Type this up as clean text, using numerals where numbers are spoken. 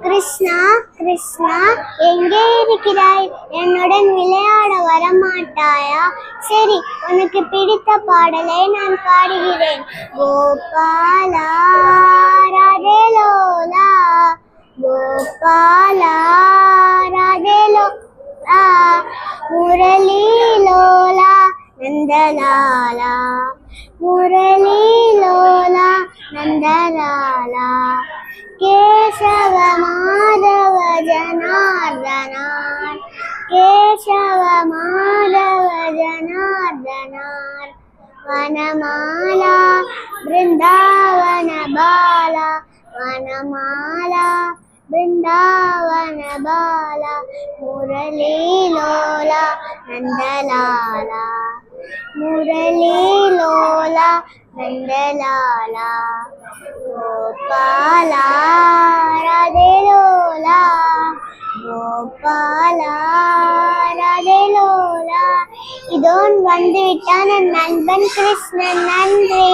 கிருஷ்ணா கிருஷ்ணா எங்கே இருக்கிறாய்? என்னுடன் விளையாட வரமாட்டாயா? சரி, உனக்கு பிடித்த பாடலை நான் பாடுகிறேன். கோபாலா ராதே லோலா, கோபாலா ராதே லோலா, முரளி லோலா நந்தலாலா, முரளி லோலா நந்தலாலா, கேசவ மாதவ ஜனார்தனார், கேசவ மாதவ ஜனார்தனார், வனமாலா பிருந்தாவன பாலா, வனமாலா பிருந்தாவன பாலா, முரளி லோலா நந்தலாலா, முரளி லோலா நந்தலாலா, கோபாலா ராதே லோலா, கோபாலா ராதே லோலா. இதோ வந்து விட்டான் என் நண்பன் கிருஷ்ணன். நன்றி.